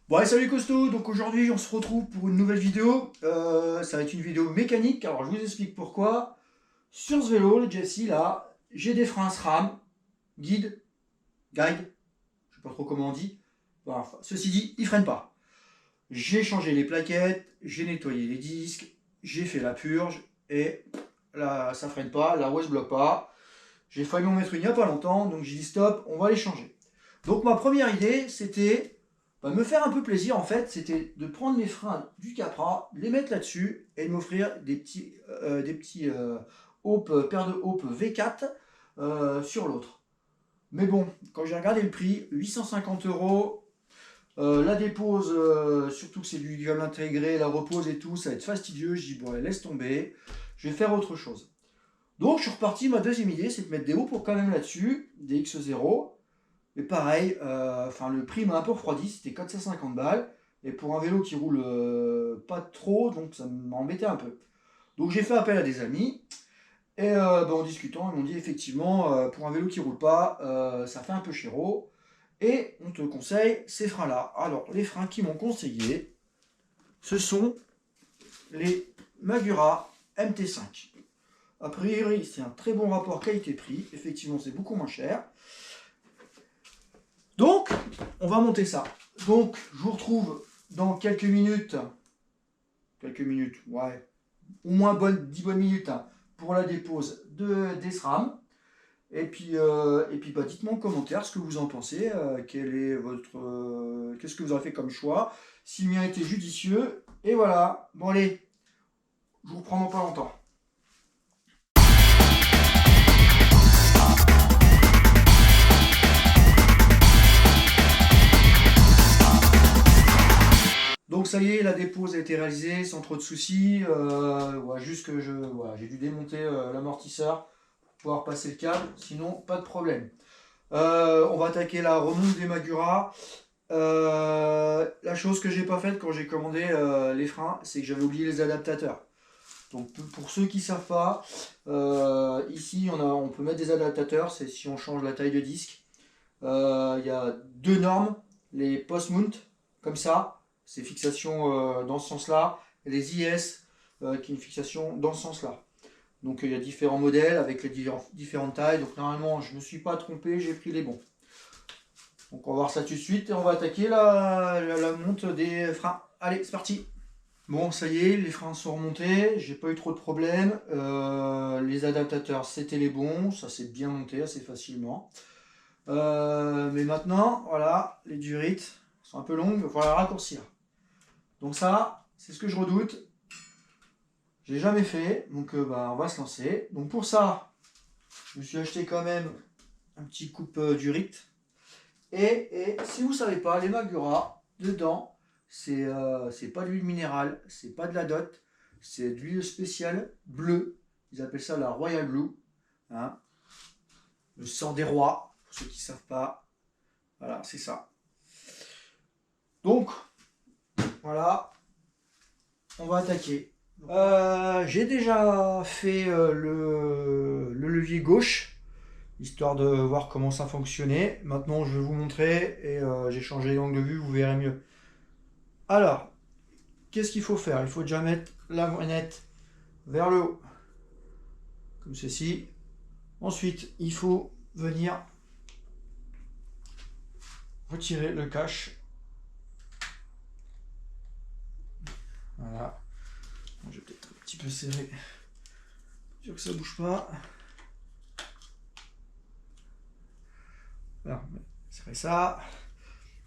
Bon allez, salut costaud, donc aujourd'hui on se retrouve pour une nouvelle vidéo. Ça va être une vidéo mécanique, alors je vous explique pourquoi. Sur ce vélo, le Jessie là, j'ai des freins SRAM, guide, guide, je sais pas trop comment on dit. Voilà, enfin, ceci dit, il freine pas. J'ai changé les plaquettes, j'ai nettoyé les disques, j'ai fait la purge, et là ça freine pas, la roue se bloque pas. J'ai failli m'en mettre une il n'y a pas longtemps, donc j'ai dit stop, on va les changer. Donc ma première idée, c'était me faire un peu plaisir en fait, c'était de prendre mes freins du Capra, les mettre là-dessus et de m'offrir des petits paires de Hope V4 sur l'autre. Mais bon, quand j'ai regardé le prix, 850 euros, la dépose, surtout que c'est du gueule intégré, la repose et tout, ça va être fastidieux. Je dis bon, allez, laisse tomber, je vais faire autre chose. Donc je suis reparti, ma deuxième idée, c'est de mettre des hauts pour quand même là-dessus, des X0. Mais pareil, le prix m'a un peu refroidi, c'était 450 balles. Et pour un vélo qui roule pas trop, donc ça m'embêtait un peu. Donc j'ai fait appel à des amis. Et en discutant, ils m'ont dit effectivement, pour un vélo qui roule pas, ça fait un peu chéro. Et on te conseille ces freins-là. Alors les freins qui m'ont conseillé, ce sont les Magura MT5. A priori, c'est un très bon rapport qualité-prix. Effectivement, c'est beaucoup moins cher. Donc, on va monter ça. Donc, je vous retrouve dans quelques minutes. Quelques minutes, ouais. Au moins 10 bonnes minutes pour la dépose des SRAM. Et puis dites-moi en commentaire ce que vous en pensez. Qu'est-ce que vous avez fait comme choix. Si le mien était judicieux. Et voilà. Bon, allez. Je vous reprends dans pas longtemps. Donc ça y est, la dépose a été réalisée sans trop de soucis. Juste que j'ai dû démonter l'amortisseur pour pouvoir passer le câble, sinon pas de problème. On va attaquer la remonte des Magura. La chose que j'ai pas faite quand j'ai commandé les freins, c'est que j'avais oublié les adaptateurs. Donc pour ceux qui ne savent pas, ici on peut mettre des adaptateurs, c'est si on change la taille de disque. Il y a deux normes, les post-mount, comme ça, c'est fixation dans ce sens-là, et les IS, qui est une fixation dans ce sens-là. Donc il y a différents modèles avec les différentes tailles, donc normalement je ne me suis pas trompé, j'ai pris les bons. Donc on va voir ça tout de suite et on va attaquer la monte des freins. Allez, c'est parti. Bon, ça y est, les freins sont remontés, j'ai pas eu trop de problèmes. Les adaptateurs, c'était les bons, ça s'est bien monté assez facilement. Mais maintenant, voilà, les durites sont un peu longues, il va falloir raccourcir. Donc ça, c'est ce que je redoute. J'ai jamais fait, donc on va se lancer. Donc pour ça, je me suis acheté quand même un petit coupe durite. Et si vous savez pas, les Magura, dedans, c'est pas de l'huile minérale, c'est pas de la dot, c'est de l'huile spéciale bleue. Ils appellent ça la Royal Blue. Hein. Le sang des rois, pour ceux qui ne savent pas. Voilà, c'est ça. Donc, voilà, on va attaquer. J'ai déjà fait le levier gauche, histoire de voir comment ça fonctionnait. Maintenant, je vais vous montrer et j'ai changé l'angle de vue, vous verrez mieux. Alors, qu'est-ce qu'il faut faire? Il faut déjà mettre la manette vers le haut, comme ceci. Ensuite, il faut venir retirer le cache. Voilà. Je vais peut-être un petit peu serrer. Sûr que ça bouge pas. Voilà, serrer ça.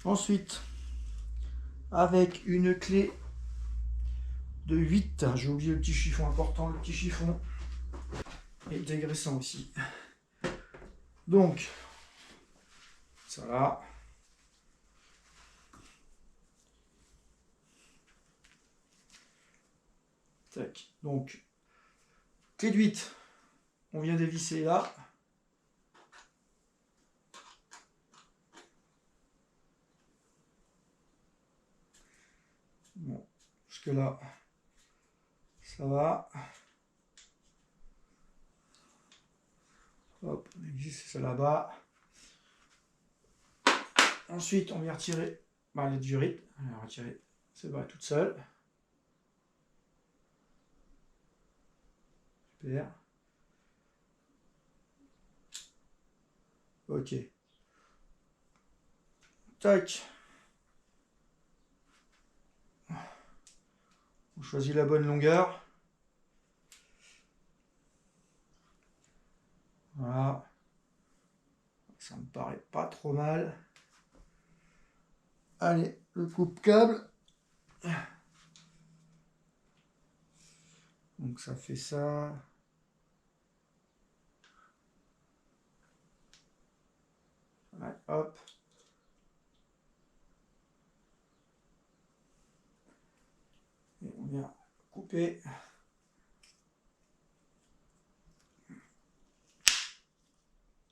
Ensuite, avec une clé de 8, j'ai oublié le petit chiffon important, le petit chiffon et dégraissant aussi. Donc, ça là. Tac. Donc, clé de 8, on vient dévisser là. Bon, jusque là, ça va. Hop, on visse ça là-bas. Ensuite, on vient retirer bah, les durites, elle a retiré, c'est vrai, toute seule. Super. Ok. Tac. On choisit la bonne longueur. Voilà. Ça me paraît pas trop mal. Allez, le coupe-câble. Donc ça fait ça. Ouais, hop. Et on vient couper.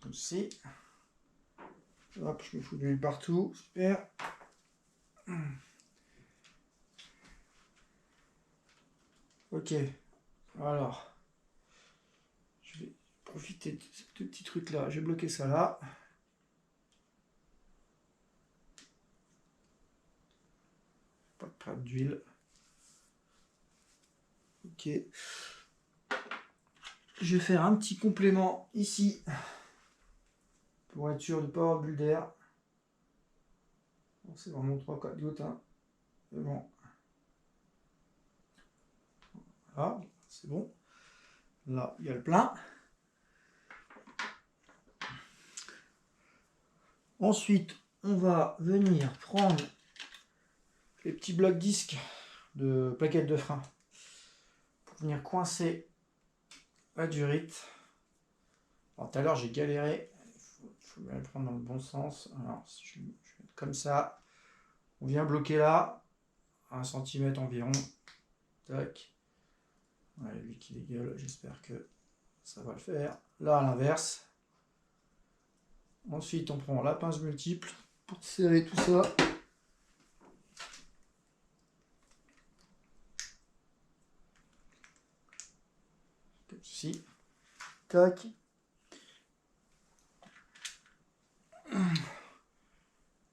Comme ci. Hop, je me fous de l'huile partout. Super. Ok. Alors. Je vais profiter de ce petit truc là. Je vais bloquer ça là. Pas de perte d'huile. Ok. Je vais faire un petit complément ici. Pour être sûr de ne pas avoir de bulle d'air. Bon, c'est vraiment 3-4 gouttes. Hein. Mais bon. Voilà, c'est bon. Là, il y a le plein. Ensuite, on va venir prendre les petits blocs disques de plaquettes de frein pour venir coincer la durite. Alors, tout à l'heure, j'ai galéré. Il faut bien le prendre dans le bon sens. Alors, je vais mettre comme ça. On vient bloquer là, à 1 cm environ. Tac. Ouais, lui qui dégueule, j'espère que ça va le faire. Là, à l'inverse. Ensuite, on prend la pince multiple pour serrer tout ça. Comme ceci. Tac.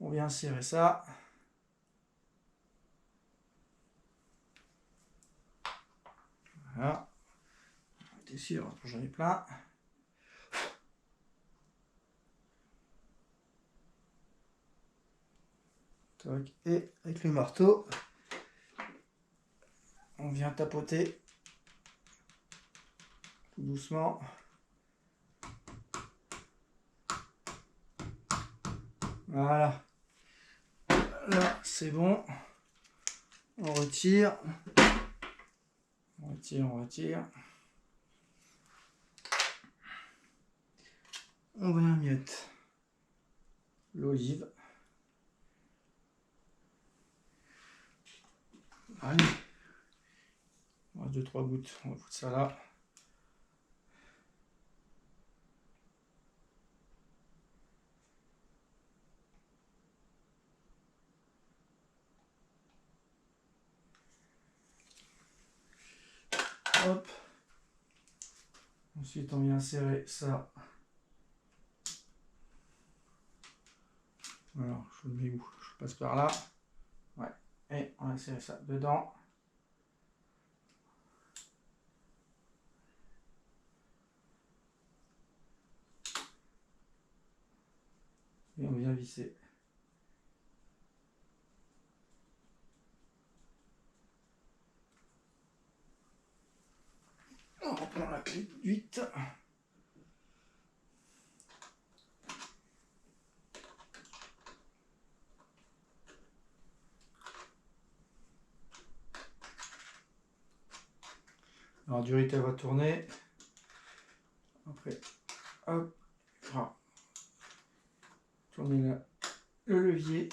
On vient serrer ça. Voilà. T'es sûr, j'en ai plein. Tac. Et avec le marteau, on vient tapoter tout doucement. Voilà. Là, c'est bon. On retire. On retire, on retire. On va mettre l'olive. Allez. Il reste 2-3 gouttes. On va foutre ça là. Hop. Ensuite, on vient serrer ça. Alors, je le mets où? Je passe par là. Ouais. Et on va serrer ça dedans. Et on vient visser. On reprend la clé de 8. Alors, durite, elle va tourner. Après, hop, voilà. Tourner le levier.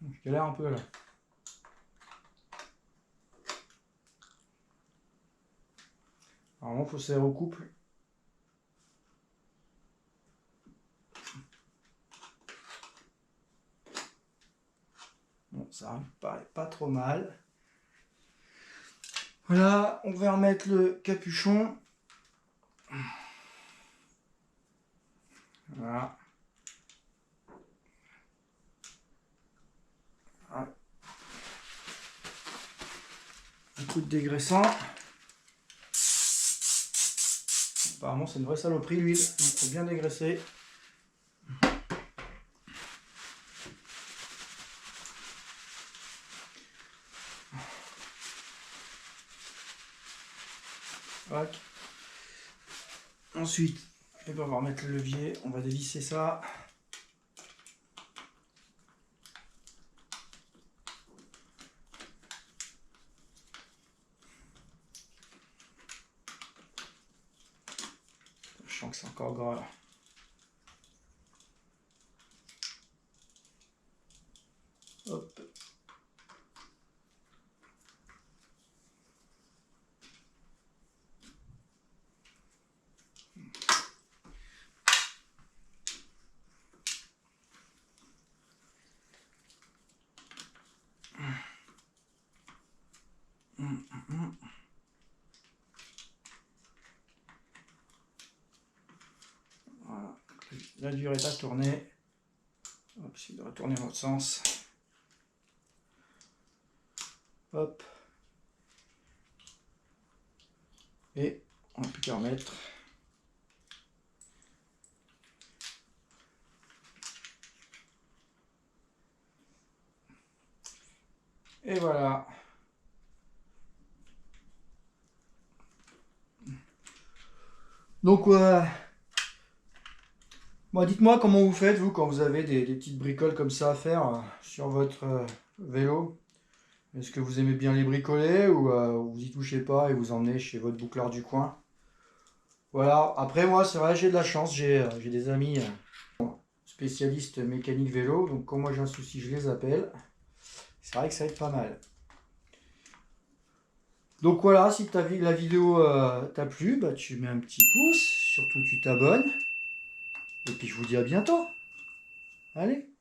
Je galère un peu là. Normalement, il faut serrer au couple. ça me paraît pas trop mal. Voilà, on va remettre le capuchon. Voilà. Un coup de dégraissant. Apparemment c'est une vraie saloperie l'huile, donc il faut bien dégraisser. Tac. Ensuite, on va remettre le levier, on va dévisser ça. Je sens que c'est encore gras. Hop. Voilà, la durée est à tourner. Hop, il doit retourner dans l'autre sens. Hop. Et on n'a plus qu'à remettre. Et voilà. Donc bon, dites-moi comment vous faites vous quand vous avez des petites bricoles comme ça à faire sur votre vélo. Est-ce que vous aimez bien les bricoler ou vous y touchez pas et vous emmenez chez votre boucleur du coin? Voilà, après moi c'est vrai, j'ai de la chance, j'ai des amis spécialistes mécanique vélo, donc quand moi j'ai un souci je les appelle. C'est vrai que ça va être pas mal. Donc voilà, si la vidéo t'a plu, bah, tu mets un petit pouce, surtout tu t'abonnes. Et puis je vous dis à bientôt. Allez!